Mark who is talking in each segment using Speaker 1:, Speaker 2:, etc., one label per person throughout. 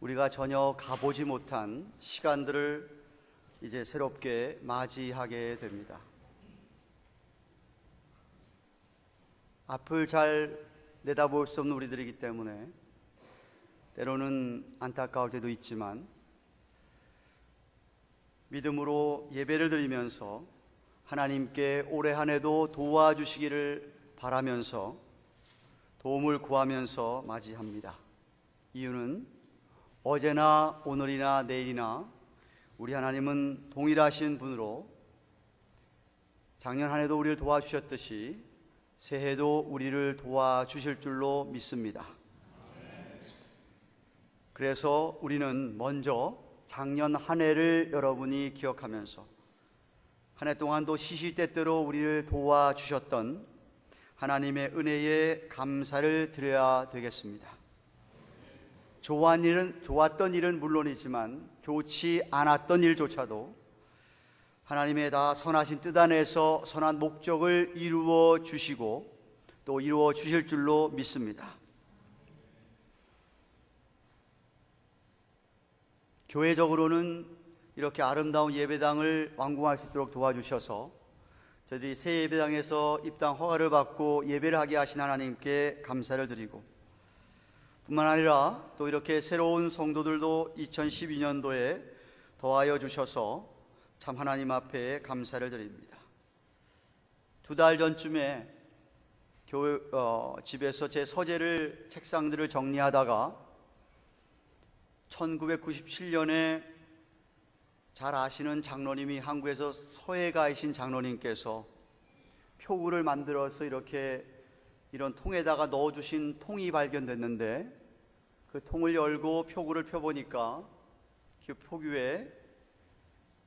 Speaker 1: 우리가 전혀 가보지 못한 시간들을 이제 새롭게 맞이하게 됩니다. 앞을 잘 내다볼 수 없는 우리들이기 때문에 때로는 안타까울 때도 있지만 믿음으로 예배를 드리면서 하나님께 올해 한 해도 도와주시기를 바라면서 도움을 구하면서 맞이합니다. 이유는 어제나 오늘이나 내일이나 우리 하나님은 동일하신 분으로 작년 한 해도 우리를 도와주셨듯이 새해도 우리를 도와주실 줄로 믿습니다. 그래서 우리는 먼저 작년 한 해를 여러분이 기억하면서 한 해 동안도 시시때때로 우리를 도와주셨던 하나님의 은혜에 감사를 드려야 되겠습니다. 좋았던 일은 물론이지만 좋지 않았던 일조차도 하나님의 다 선하신 뜻 안에서 선한 목적을 이루어 주시고 또 이루어 주실 줄로 믿습니다. 교회적으로는 이렇게 아름다운 예배당을 완공할 수 있도록 도와주셔서 저희들이 새 예배당에서 입당 허가를 받고 예배를 하게 하신 하나님께 감사를 드리고 뿐만 아니라 또 이렇게 새로운 성도들도 2012년도에 더하여 주셔서 참 하나님 앞에 감사를 드립니다. 2달 전쯤에 집에서 제 서재를 책상들을 정리하다가 1997년에 잘 아시는 장로님이 한국에서 서해 가신 장로님께서 표구를 만들어서 이런 통에다가 넣어주신 통이 발견됐는데 그 통을 열고 표구를 펴보니까 그 표구에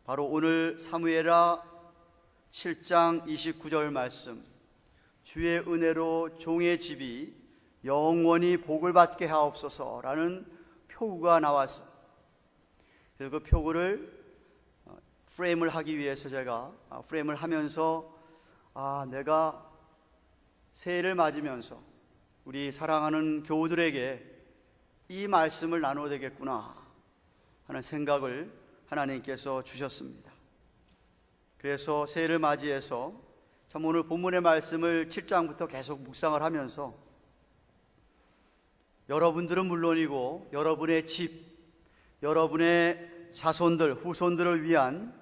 Speaker 1: 바로 오늘 사무엘하 7장 29절 말씀 주의 은혜로 종의 집이 영원히 복을 받게 하옵소서라는 표구가 나왔어요. 그래서 그 표구를 프레임을 하기 위해서 제가 프레임을 하면서 내가 새해를 맞으면서 우리 사랑하는 교우들에게 이 말씀을 나눠야 되겠구나 하는 생각을 하나님께서 주셨습니다. 그래서 새해를 맞이해서 참 오늘 본문의 말씀을 7장부터 계속 묵상을 하면서 여러분들은 물론이고 여러분의 집, 여러분의 자손들, 후손들을 위한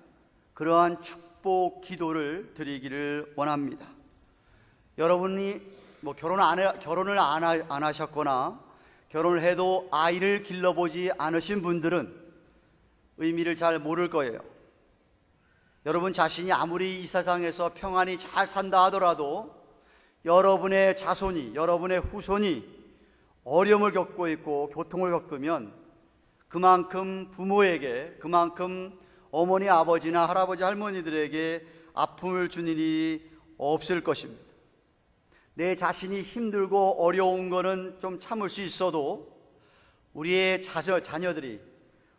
Speaker 1: 그러한 축복 기도를 드리기를 원합니다. 여러분이 결혼을 안 하셨거나 결혼을 해도 아이를 길러보지 않으신 분들은 의미를 잘 모를 거예요. 여러분 자신이 아무리 이 세상에서 평안히 잘 산다 하더라도 여러분의 자손이, 여러분의 후손이 어려움을 겪고 있고 고통을 겪으면 그만큼 부모에게, 그만큼 어머니, 아버지나 할아버지, 할머니들에게 아픔을 주는 일이 없을 것입니다. 내 자신이 힘들고 어려운 거는 좀 참을 수 있어도 우리의 자녀들이,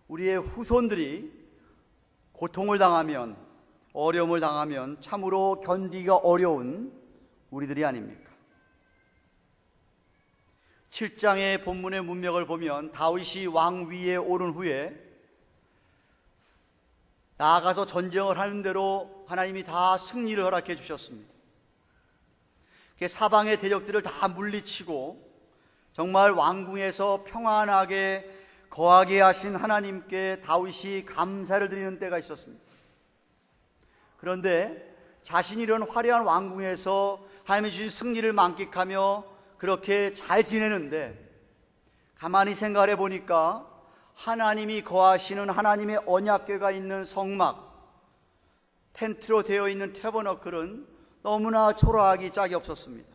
Speaker 1: 우리의 후손들이 고통을 당하면, 어려움을 당하면 참으로 견디기가 어려운 우리들이 아닙니까? 7장의 본문의 문맥을 보면 다윗이 왕위에 오른 후에 나아가서 전쟁을 하는 대로 하나님이 다 승리를 허락해 주셨습니다. 사방의 대적들을 다 물리치고 정말 왕궁에서 평안하게 거하게 하신 하나님께 다윗이 감사를 드리는 때가 있었습니다. 그런데 자신이 이런 화려한 왕궁에서 하나님이 주신 승리를 만끽하며 그렇게 잘 지내는데 가만히 생각해 보니까 하나님이 거하시는 하나님의 언약궤가 있는 성막, 텐트로 되어 있는 태버너클은 너무나 초라하기 짝이 없었습니다.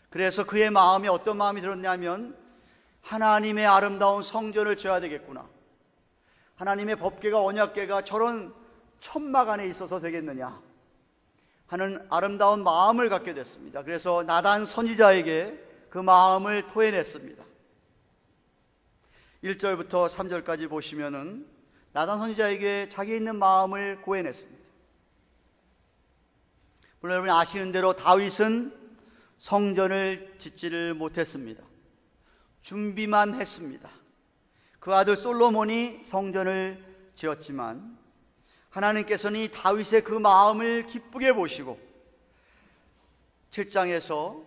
Speaker 1: 그래서 그의 마음에 어떤 마음이 들었냐면 하나님의 아름다운 성전을 지어야 되겠구나, 하나님의 법궤가, 언약궤가 저런 천막 안에 있어서 되겠느냐 하는 아름다운 마음을 갖게 됐습니다. 그래서 나단 선지자에게 그 마음을 토해냈습니다. 1절부터 3절까지 보시면은 나단 선지자에게 자기 있는 마음을 고해냈습니다. 물론 여러분이 아시는 대로 다윗은 성전을 짓지를 못했습니다. 준비만 했습니다. 그 아들 솔로몬이 성전을 지었지만 하나님께서는 이 다윗의 그 마음을 기쁘게 보시고 7장에서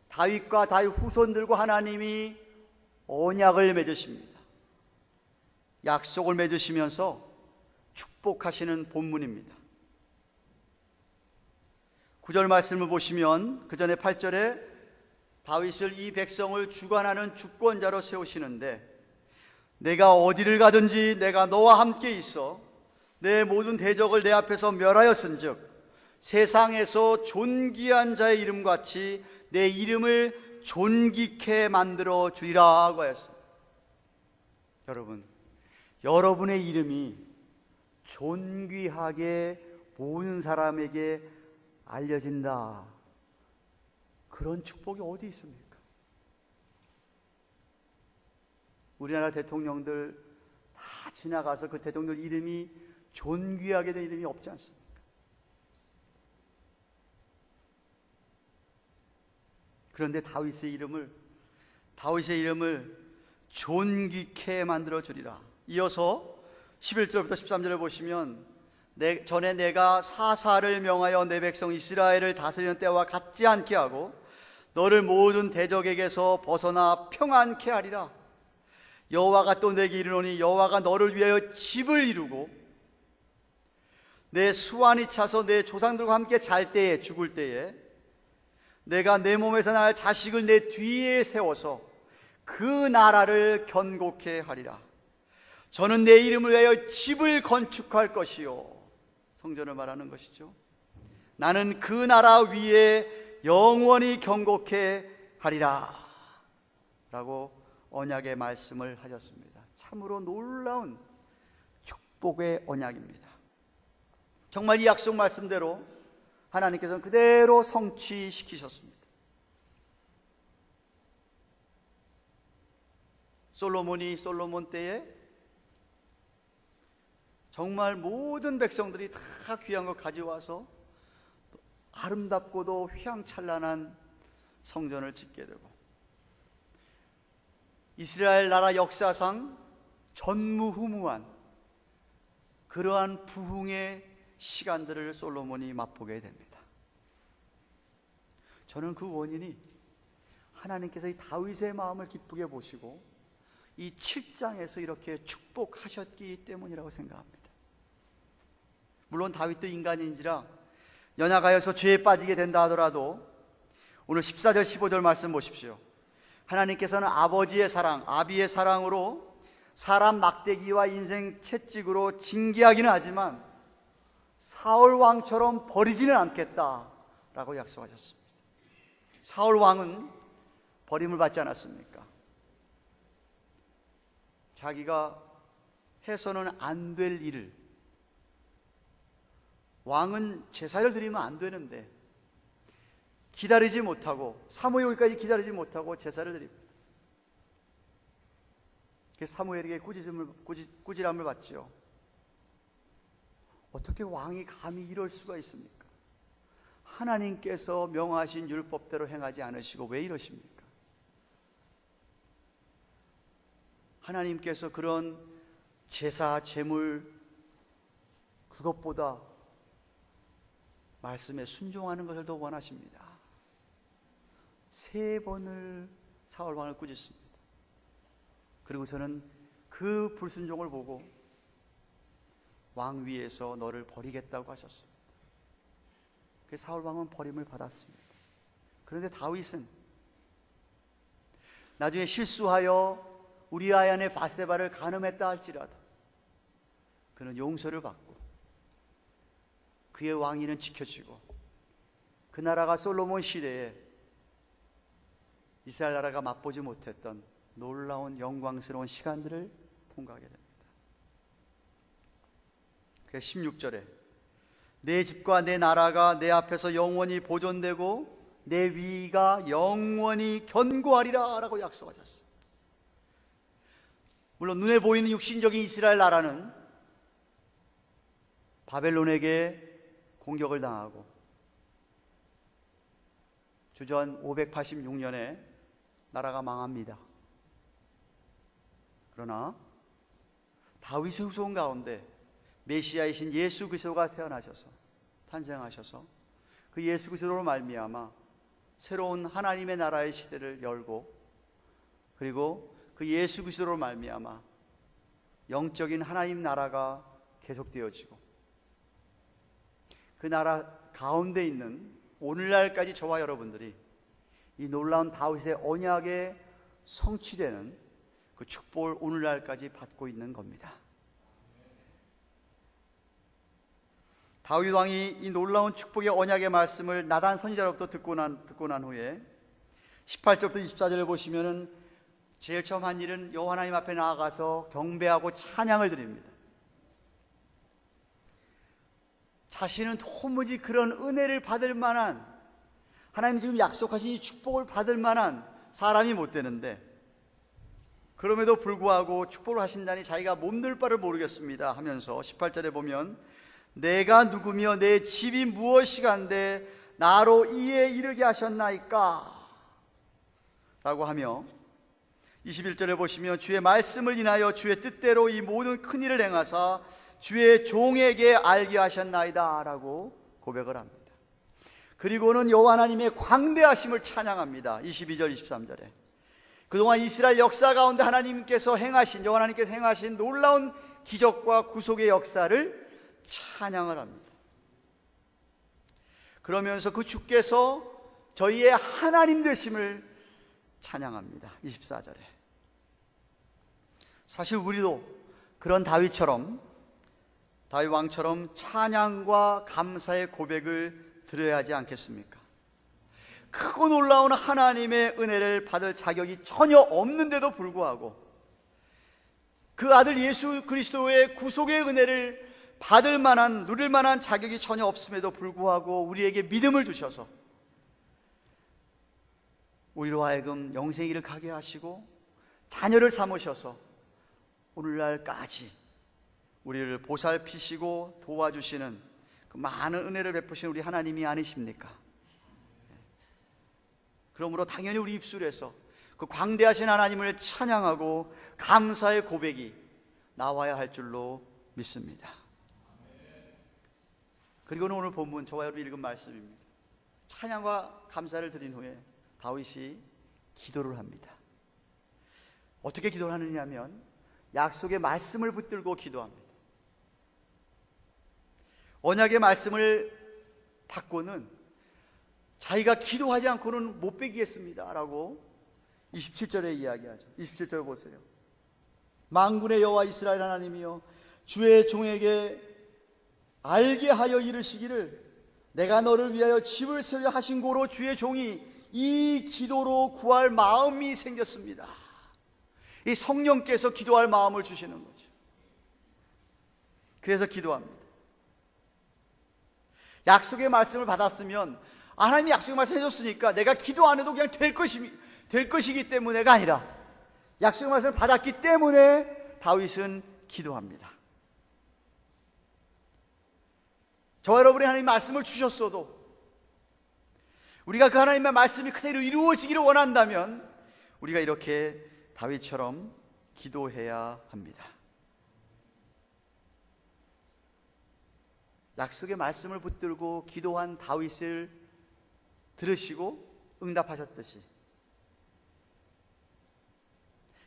Speaker 1: 다윗과 다윗 후손들과 하나님이 언약을 맺으십니다. 약속을 맺으시면서 축복하시는 본문입니다. 9절 말씀을 보시면 그 전에 8절에 다윗을 이 백성을 주관하는 주권자로 세우시는데, 내가 어디를 가든지 내가 너와 함께 있어 내 모든 대적을 내 앞에서 멸하였은즉 세상에서 존귀한 자의 이름같이 내 이름을 존귀케 만들어 주리라고 하였습니다. 여러분, 여러분의 이름이 존귀하게 모든 사람에게 알려진다, 그런 축복이 어디 있습니까? 우리나라 대통령들 다 지나가서 그 대통령 이름이 존귀하게 된 이름이 없지 않습니까? 그런데 다윗의 이름을 존귀케 만들어 주리라. 이어서 11절부터 13절을 보시면 전에 내가 사사를 명하여 내 백성 이스라엘을 다스리는 때와 같지 않게 하고 너를 모든 대적에게서 벗어나 평안케 하리라. 여호와가 또 내게 이르노니 여호와가 너를 위하여 집을 이루고 내 수완이 차서 내 조상들과 함께 잘 때에 죽을 때에 내가 내 몸에서 날 자식을 내 뒤에 세워서 그 나라를 견고케 하리라. 저는 내 이름을 위하여 집을 건축할 것이요, 성전을 말하는 것이죠. 나는 그 나라 위에 영원히 견고케 하리라 라고 언약의 말씀을 하셨습니다. 참으로 놀라운 축복의 언약입니다. 정말 이 약속 말씀대로 하나님께서는 그대로 성취시키셨습니다. 솔로몬 때에 정말 모든 백성들이 다 귀한 거 가져와서 아름답고도 휘황찬란한 성전을 짓게 되고, 이스라엘 나라 역사상 전무후무한 그러한 부흥의 시간들을 솔로몬이 맛보게 됩니다. 저는 그 원인이 하나님께서 이 다윗의 마음을 기쁘게 보시고 이 7장에서 이렇게 축복하셨기 때문이라고 생각합니다. 물론 다윗도 인간인지라 연약하여서 죄에 빠지게 된다 하더라도 오늘 14절 15절 말씀 보십시오. 하나님께서는 아버지의 사랑, 아비의 사랑으로 사람 막대기와 인생 채찍으로 징계하기는 하지만 사울 왕처럼 버리지는 않겠다라고 약속하셨습니다. 사울 왕은 버림을 받지 않았습니까? 자기가 해서는 안 될 일을, 왕은 제사를 드리면 안 되는데 기다리지 못하고 사무엘 오기까지 기다리지 못하고 제사를 드립니다. 그래서 사무엘에게 꾸지람을 받죠. 어떻게 왕이 감히 이럴 수가 있습니까? 하나님께서 명하신 율법대로 행하지 않으시고 왜 이러십니까? 하나님께서 그런 제사, 제물, 그것보다 말씀에 순종하는 것을 더 원하십니다. 3번을 사울왕을 꾸짖습니다. 그리고서는 그 불순종을 보고 왕 위에서 너를 버리겠다고 하셨습니다. 그래서 사울왕은 버림을 받았습니다. 그런데 다윗은 나중에 실수하여 우리아의 아내 바세바를 간음했다 할지라도 그는 용서를 받고 그의 왕위는 지켜지고 그 나라가 솔로몬 시대에 이스라엘 나라가 맛보지 못했던 놀라운 영광스러운 시간들을 통과하게 됩니다. 그래서 16절에 내 집과 내 나라가 내 앞에서 영원히 보존되고 내 위가 영원히 견고하리라 라고 약속하셨어요. 물론 눈에 보이는 육신적인 이스라엘 나라는 바벨론에게 공격을 당하고 주전 586년에 나라가 망합니다. 그러나 다윗의 후손 가운데 메시아이신 예수 그리스도가 태어나셔서 탄생하셔서 그 예수 그리스도로 말미암아 새로운 하나님의 나라의 시대를 열고, 그리고 그 예수 그리스도로 말미암아 영적인 하나님 나라가 계속되어지고, 그 나라 가운데 있는 오늘날까지 저와 여러분들이 이 놀라운 다윗의 언약에 성취되는 그 축복을 오늘날까지 받고 있는 겁니다. 다윗 왕이 이 놀라운 축복의 언약의 말씀을 나단 선지자로부터 듣고 난 후에 18절부터 24절을 보시면은 제일 처음 한 일은 여호와 하나님 앞에 나아가서 경배하고 찬양을 드립니다. 자신은 도무지 그런 은혜를 받을 만한, 하나님이 지금 약속하신 이 축복을 받을 만한 사람이 못 되는데, 그럼에도 불구하고 축복을 하신다니 자기가 몸둘 바를 모르겠습니다 하면서 18절에 보면 내가 누구며 내 집이 무엇이간데 나로 이에 이르게 하셨나이까 라고 하며, 21절에 보시면 주의 말씀을 인하여 주의 뜻대로 이 모든 큰 일을 행하사 주의 종에게 알게 하셨나이다 라고 고백을 합니다. 그리고는 여호와 하나님의 광대하심을 찬양합니다. 22절 23절에 그동안 이스라엘 역사 가운데 하나님께서 행하신, 여호와 하나님께서 행하신 놀라운 기적과 구속의 역사를 찬양을 합니다. 그러면서 그 주께서 저희의 하나님 되심을 찬양합니다. 24절에 사실 우리도 그런 다윗 왕처럼 찬양과 감사의 고백을 드려야 하지 않겠습니까? 크고 놀라운 하나님의 은혜를 받을 자격이 전혀 없는데도 불구하고 그 아들 예수 그리스도의 구속의 은혜를 받을 만한, 누릴 만한 자격이 전혀 없음에도 불구하고 우리에게 믿음을 주셔서 우리로 하여금 영생의 길을 가게 하시고 자녀를 삼으셔서 오늘날까지 우리를 보살피시고 도와주시는 그 많은 은혜를 베푸신 우리 하나님이 아니십니까? 그러므로 당연히 우리 입술에서 그 광대하신 하나님을 찬양하고 감사의 고백이 나와야 할 줄로 믿습니다. 그리고는 오늘 본문 저와 여러분이 읽은 말씀입니다. 찬양과 감사를 드린 후에 다윗이 기도를 합니다. 어떻게 기도를 하느냐 하면 약속의 말씀을 붙들고 기도합니다. 언약의 말씀을 받고는 자기가 기도하지 않고는 못 베기겠습니다 라고 27절에 이야기하죠. 27절 보세요. 만군의 여호와 이스라엘 하나님이여 주의 종에게 알게 하여 이르시기를 내가 너를 위하여 집을 세우려 하신 고로 주의 종이 이 기도로 구할 마음이 생겼습니다. 이 성령께서 기도할 마음을 주시는 거죠. 그래서 기도합니다. 약속의 말씀을 받았으면 하나님이 약속의 말씀 해줬으니까 내가 기도 안 해도 그냥 될 것이기 때문에가 아니라 약속의 말씀을 받았기 때문에 다윗은 기도합니다. 저와 여러분이 하나님 말씀을 주셨어도 우리가 그 하나님의 말씀이 그대로 이루어지기를 원한다면 우리가 이렇게 다윗처럼 기도해야 합니다. 약속의 말씀을 붙들고 기도한 다윗을 들으시고 응답하셨듯이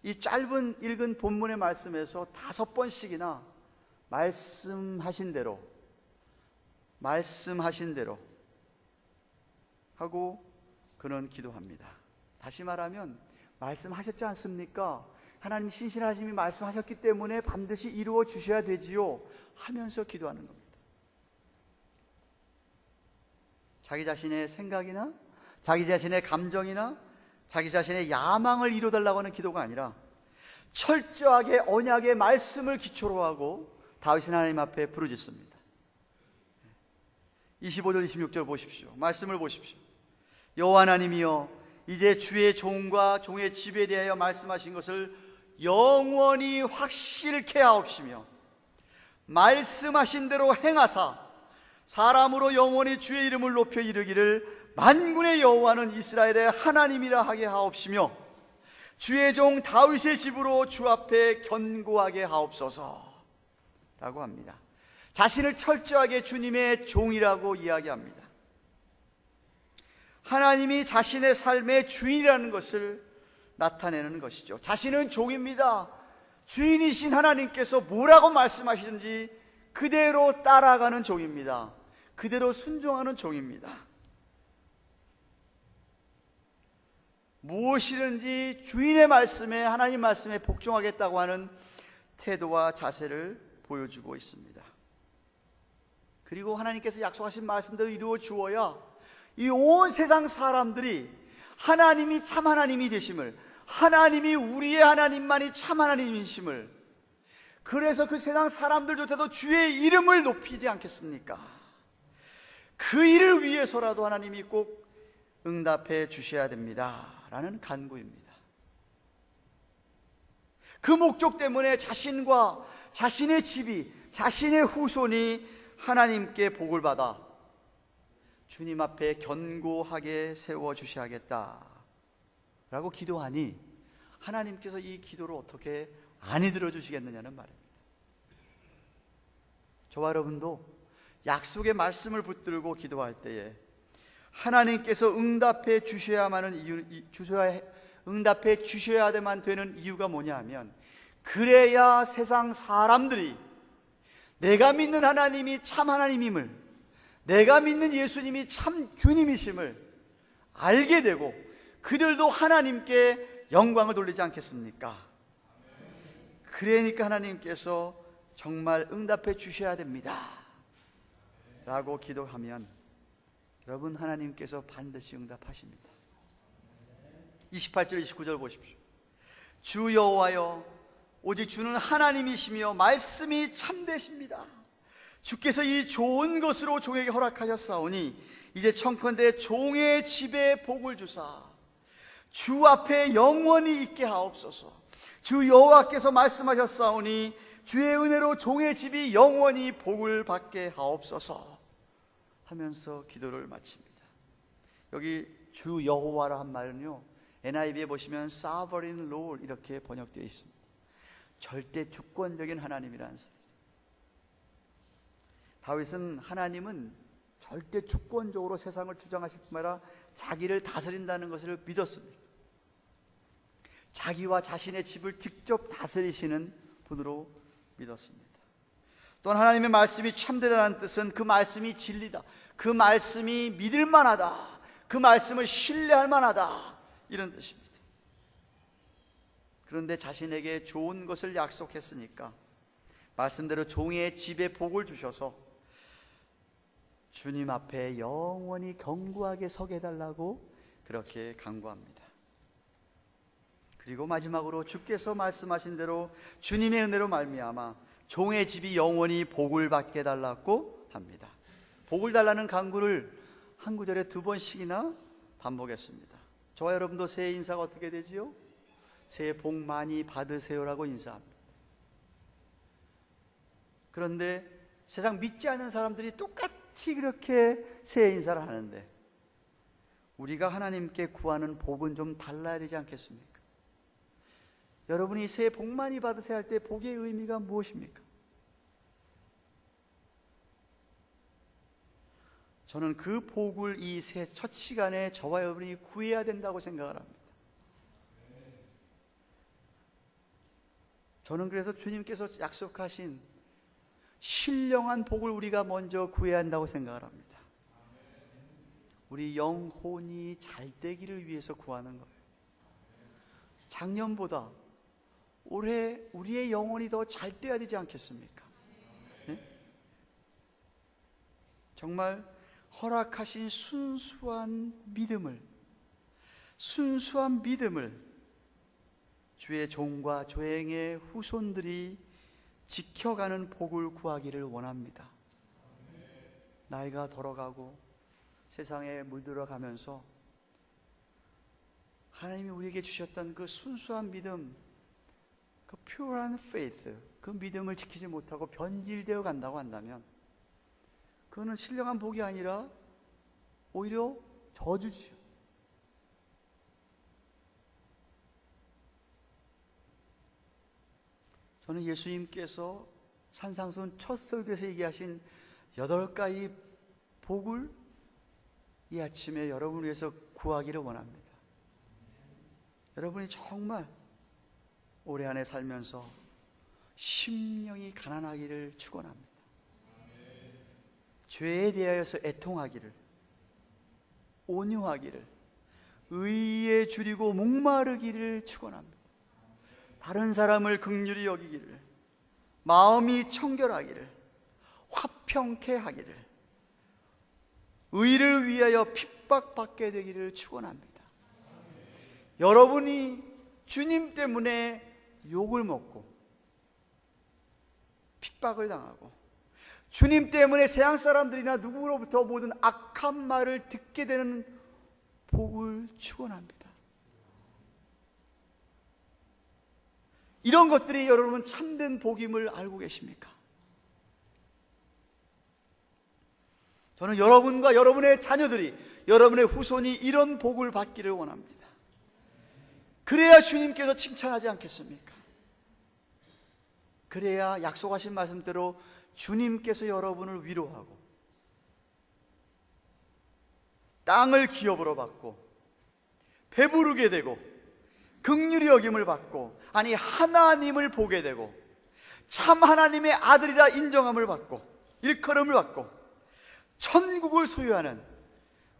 Speaker 1: 이 짧은 읽은 본문의 말씀에서 5번씩이나 말씀하신 대로 하고 그는 기도합니다. 다시 말하면 말씀하셨지 않습니까? 하나님 신실하심이 말씀하셨기 때문에 반드시 이루어 주셔야 되지요 하면서 기도하는 겁니다. 자기 자신의 생각이나 자기 자신의 감정이나 자기 자신의 야망을 이루어달라고 하는 기도가 아니라 철저하게 언약의 말씀을 기초로 하고 다윗은 하나님 앞에 부르짖습니다. 25절 26절 보십시오. 말씀을 보십시오. 여호와 하나님이여 이제 주의 종과 종의 집에 대하여 말씀하신 것을 영원히 확실케 하옵시며 말씀하신 대로 행하사 사람으로 영원히 주의 이름을 높여 이르기를 만군의 여호와는 이스라엘의 하나님이라 하게 하옵시며 주의 종 다윗의 집으로 주 앞에 견고하게 하옵소서 라고 합니다. 자신을 철저하게 주님의 종이라고 이야기합니다. 하나님이 자신의 삶의 주인이라는 것을 나타내는 것이죠. 자신은 종입니다. 주인이신 하나님께서 뭐라고 말씀하시든지 그대로 따라가는 종입니다. 그대로 순종하는 종입니다. 무엇이든지 주인의 말씀에, 하나님 말씀에 복종하겠다고 하는 태도와 자세를 보여주고 있습니다. 그리고 하나님께서 약속하신 말씀대로 이루어 주어야 이 온 세상 사람들이 하나님이 참 하나님이 되심을, 하나님이 우리의 하나님만이 참 하나님이심을, 그래서 그 세상 사람들조차도 주의 이름을 높이지 않겠습니까? 그 일을 위해서라도 하나님이 꼭 응답해 주셔야 됩니다 라는 간구입니다. 그 목적 때문에 자신과 자신의 집이, 자신의 후손이 하나님께 복을 받아 주님 앞에 견고하게 세워주셔야겠다 라고 기도하니 하나님께서 이 기도를 어떻게 안 들어주시겠느냐는 말입니다. 저와 여러분도 약속의 말씀을 붙들고 기도할 때에 하나님께서 응답해 주셔야만 되는 이유가 뭐냐 하면, 그래야 세상 사람들이 내가 믿는 하나님이 참 하나님임을, 내가 믿는 예수님이 참 주님이심을 알게 되고 그들도 하나님께 영광을 돌리지 않겠습니까? 그러니까 하나님께서 정말 응답해 주셔야 됩니다 라고 기도하면 여러분, 하나님께서 반드시 응답하십니다. 28절 29절 보십시오. 주 여호와여, 오직 주는 하나님이시며 말씀이 참되십니다. 주께서 이 좋은 것으로 종에게 허락하셨사오니 이제 청컨대 종의 집에 복을 주사 주 앞에 영원히 있게 하옵소서. 주 여호와께서 말씀하셨사오니 주의 은혜로 종의 집이 영원히 복을 받게 하옵소서 하면서 기도를 마칩니다. 여기 주 여호와라 한 말은요, NIV에 보시면 Sovereign Lord 이렇게 번역되어 있습니다. 절대 주권적인 하나님이라는 소리. 다윗은 하나님은 절대 주권적으로 세상을 주장하실 뿐만 아니라 자기를 다스린다는 것을 믿었습니다. 자기와 자신의 집을 직접 다스리시는 분으로 믿었습니다. 또한 하나님의 말씀이 참되다는 뜻은 그 말씀이 진리다, 그 말씀이 믿을 만하다, 그 말씀을 신뢰할 만하다, 이런 뜻입니다. 그런데 자신에게 좋은 것을 약속했으니까 말씀대로 종의 집에 복을 주셔서 주님 앞에 영원히 견고하게 서게 해달라고 그렇게 간구합니다. 그리고 마지막으로 주께서 말씀하신 대로 주님의 은혜로 말미암아 종의 집이 영원히 복을 받게 해달라고 합니다. 복을 달라는 간구를 한 구절에 2번씩이나 반복했습니다. 저와 여러분도 새해 인사가 어떻게 되지요? 새해 복 많이 받으세요라고 인사합니다. 그런데 세상 믿지 않는 사람들이 똑같이 그렇게 새해 인사를 하는데 우리가 하나님께 구하는 복은 좀 달라야 되지 않겠습니까? 여러분이 새해 복 많이 받으세요 할 때 복의 의미가 무엇입니까? 저는 그 복을 이 새해 첫 시간에 저와 여러분이 구해야 된다고 생각을 합니다. 저는 그래서 주님께서 약속하신 신령한 복을 우리가 먼저 구해야 한다고 생각을 합니다. 우리 영혼이 잘 되기를 위해서 구하는 거예요. 작년보다 올해 우리의 영혼이 더 잘 돼야 되지 않겠습니까? 네? 정말 허락하신 순수한 믿음을 주의 종과 조행의 후손들이 지켜가는 복을 구하기를 원합니다. 나이가 들어가고 세상에 물들어가면서 하나님이 우리에게 주셨던 그 순수한 믿음, 그 pure faith, 그 믿음을 지키지 못하고 변질되어 간다고 한다면 그거는 신령한 복이 아니라 오히려 저주죠. 저는 예수님께서 산상수훈 첫 설교에서 얘기하신 8가지 복을 이 아침에 여러분을 위해서 구하기를 원합니다. 여러분이 정말 올해 안에 살면서 심령이 가난하기를 축원합니다. 죄에 대하여서 애통하기를, 온유하기를, 의에 줄이고 목마르기를 축원합니다. 다른 사람을 긍휼히 여기기를, 마음이 청결하기를, 화평케 하기를, 의를 위하여 핍박받게 되기를 축원합니다. 여러분이 주님 때문에 욕을 먹고 핍박을 당하고 주님 때문에 세상 사람들이나 누구로부터 모든 악한 말을 듣게 되는 복을 축원합니다. 이런 것들이 여러분 참된 복임을 알고 계십니까? 저는 여러분과 여러분의 자녀들이, 여러분의 후손이 이런 복을 받기를 원합니다. 그래야 주님께서 칭찬하지 않겠습니까? 그래야 약속하신 말씀대로 주님께서 여러분을 위로하고 땅을 기업으로 받고 배부르게 되고 긍휼히 여김을 받고, 아니 하나님을 보게 되고 참 하나님의 아들이라 인정함을 받고 일컬음을 받고 천국을 소유하는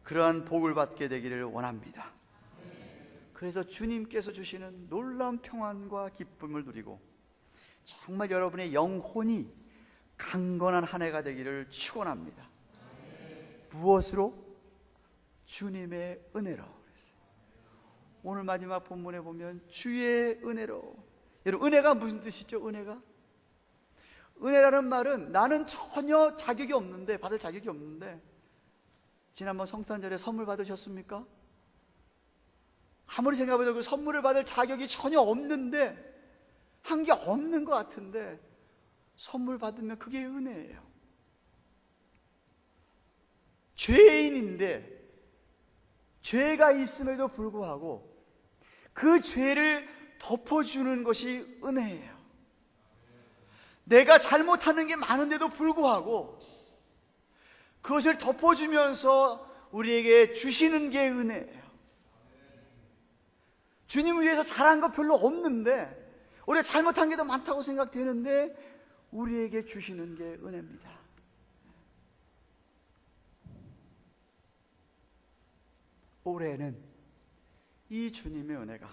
Speaker 1: 그러한 복을 받게 되기를 원합니다. 그래서 주님께서 주시는 놀라운 평안과 기쁨을 누리고 정말 여러분의 영혼이 강건한 한 해가 되기를 축원합니다. 무엇으로? 주님의 은혜로. 오늘 마지막 본문에 보면 주의 은혜로. 여러분, 은혜가 무슨 뜻이죠? 은혜라는 말은 나는 전혀 자격이 없는데, 받을 자격이 없는데, 지난번 성탄절에 선물 받으셨습니까? 아무리 생각해도 그 선물을 받을 자격이 전혀 없는데, 한 게 없는 것 같은데 선물 받으면 그게 은혜예요. 죄인인데 죄가 있음에도 불구하고 그 죄를 덮어주는 것이 은혜예요. 내가 잘못하는 게 많은데도 불구하고 그것을 덮어주면서 우리에게 주시는 게 은혜예요. 주님을 위해서 잘한 거 별로 없는데, 우리가 잘못한 게 더 많다고 생각되는데 우리에게 주시는 게 은혜입니다. 올해는 이 주님의 은혜가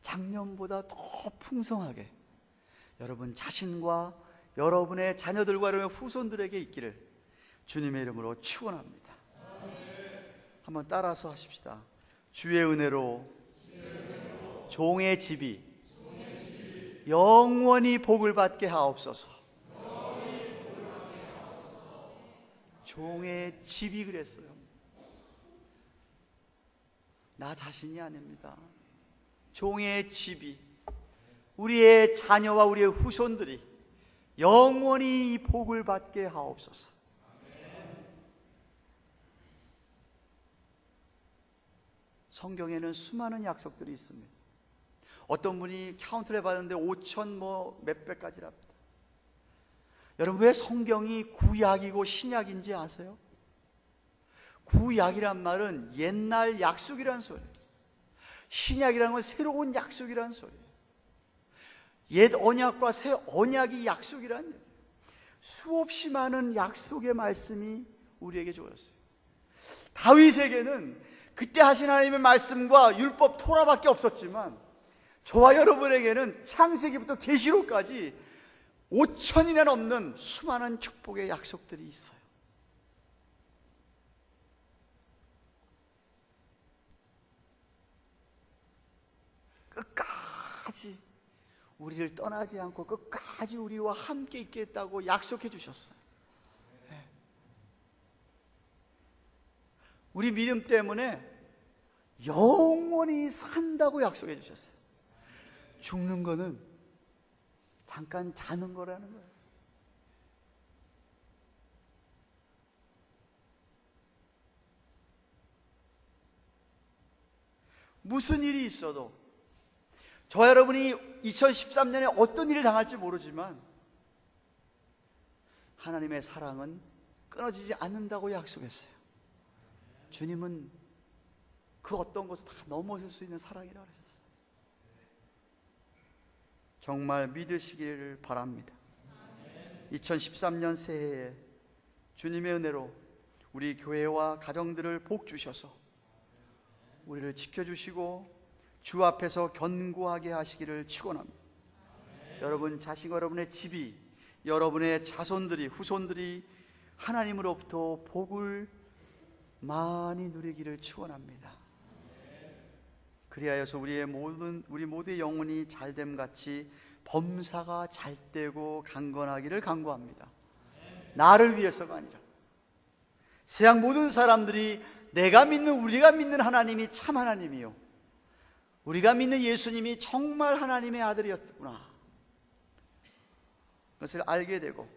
Speaker 1: 작년보다 더 풍성하게 여러분 자신과 여러분의 자녀들과 여러분의 후손들에게 있기를 주님의 이름으로 축원합니다. 한번 따라서 하십시다. 주의 은혜로 종의 집이 영원히 복을 받게 하옵소서. 종의 집이 그랬어요. 나 자신이 아닙니다. 종의 집이, 우리의 자녀와 우리의 후손들이 영원히 이 복을 받게 하옵소서. 성경에는 수많은 약속들이 있습니다. 어떤 분이 카운트를 해봤는데 5천 몇백까지랍니다. 여러분, 왜 성경이 구약이고 신약인지 아세요? 구약이란 말은 옛날 약속이란 소리예요. 신약이라는 건 새로운 약속이란 소리예요. 옛 언약과 새 언약이 약속이란 얘기예요. 수없이 많은 약속의 말씀이 우리에게 주어졌어요. 다윗에게는 그때 하신 하나님의 말씀과 율법 토라밖에 없었지만, 저와 여러분에게는 창세기부터 계시록까지 5천이나 넘는 수많은 축복의 약속들이 있어요. 끝까지 우리를 떠나지 않고 끝까지 우리와 함께 있겠다고 약속해 주셨어요. 우리 믿음 때문에 영원히 산다고 약속해 주셨어요. 죽는 거는 잠깐 자는 거라는 거예요. 무슨 일이 있어도 저와 여러분이 2013년에 어떤 일을 당할지 모르지만 하나님의 사랑은 끊어지지 않는다고 약속했어요. 주님은 그 어떤 것을 다 넘어설 수 있는 사랑이라고 하셨어요. 정말 믿으시기를 바랍니다. 2013년 새해에 주님의 은혜로 우리 교회와 가정들을 복 주셔서 우리를 지켜주시고 주 앞에서 견고하게 하시기를 축원합니다. 여러분 자신, 여러분의 집이, 여러분의 자손들이, 후손들이 하나님으로부터 복을 많이 누리기를 축원합니다. 그리하여서 우리 모두의 영혼이 잘됨 같이 범사가 잘되고 강건하기를 간구합니다. 나를 위해서가 아니라 세상 모든 사람들이 내가 믿는, 우리가 믿는 하나님이 참 하나님이요, 우리가 믿는 예수님이 정말 하나님의 아들이었구나, 그것을 알게 되고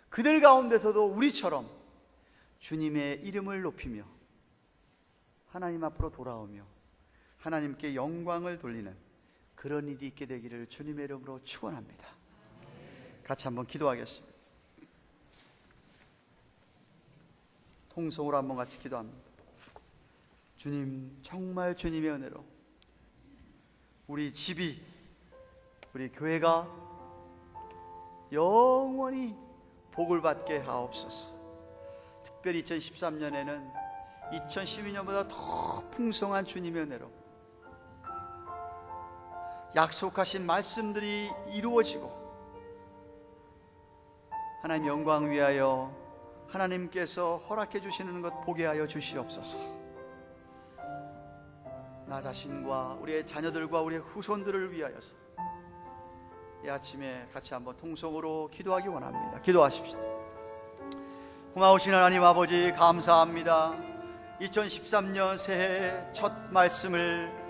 Speaker 1: 그들 가운데서도 우리처럼 주님의 이름을 높이며 하나님 앞으로 돌아오며 하나님께 영광을 돌리는 그런 일이 있게 되기를 주님의 이름으로 축원합니다. 같이 한번 기도하겠습니다. 통성으로 한번 같이 기도합니다. 주님, 정말 주님의 은혜로 우리 집이, 우리 교회가 영원히 복을 받게 하옵소서. 특별히 2013년에는 2012년보다 더 풍성한 주님의 은혜로 약속하신 말씀들이 이루어지고 하나님 영광 위하여 하나님께서 허락해 주시는 것 보게 하여 주시옵소서. 나 자신과 우리의 자녀들과 우리의 후손들을 위하여서 이 아침에 같이 한번 통성으로 기도하기 원합니다. 기도하십시다. 고마우신 하나님 아버지, 감사합니다. 2013년 새해 첫 말씀을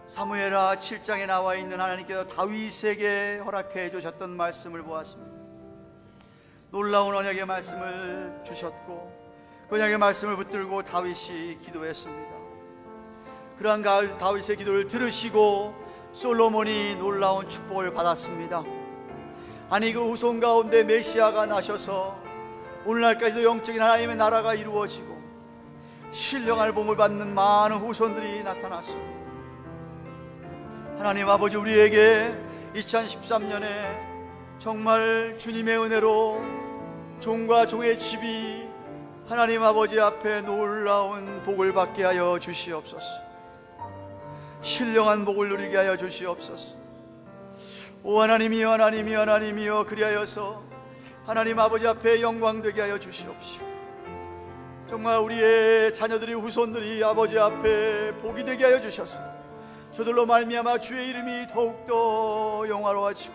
Speaker 1: 사무엘하 7장에 나와 있는 하나님께서 다윗에게 허락해 주셨던 말씀을 보았습니다. 놀라운 언약의 말씀을 주셨고 그 언약의 말씀을 붙들고 다윗이 기도했습니다. 그러한 다윗의 기도를 들으시고 솔로몬이 놀라운 축복을 받았습니다. 아니, 그 후손 가운데 메시아가 나셔서 오늘날까지도 영적인 하나님의 나라가 이루어지고 신령할 복을 받는 많은 후손들이 나타났습니다. 하나님 아버지, 우리에게 2013년에 정말 주님의 은혜로 종과 종의 집이 하나님 아버지 앞에 놀라운 복을 받게 하여 주시옵소서. 신령한 복을 누리게 하여 주시옵소서. 오 하나님이여, 하나님이여, 하나님이여, 그리하여서 하나님 아버지 앞에 영광되게 하여 주시옵시오. 정말 우리의 자녀들이, 후손들이 아버지 앞에 복이 되게 하여 주셔서 저들로 말미암아 주의 이름이 더욱더 영화로워지고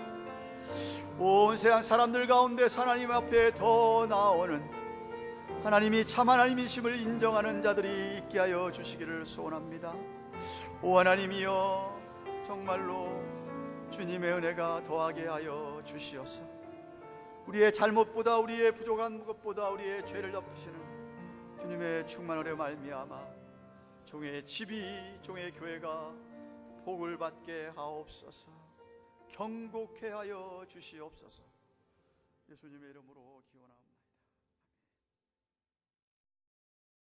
Speaker 1: 온 세상 사람들 가운데 하나님 앞에 더 나아오는 하나님이 참 하나님이심을 인정하는 자들이 있게 하여 주시기를 소원합니다. 오 하나님이여, 정말로 주님의 은혜가 더하게 하여 주시옵소서. 우리의 잘못보다, 우리의 부족한 것보다 우리의 죄를 덮으시는 주님의 충만함에 말미암아 종의 집이, 종의 교회가 복을 받게 하옵소서. 경고케 하여 주시옵소서. 예수님의 이름으로 기원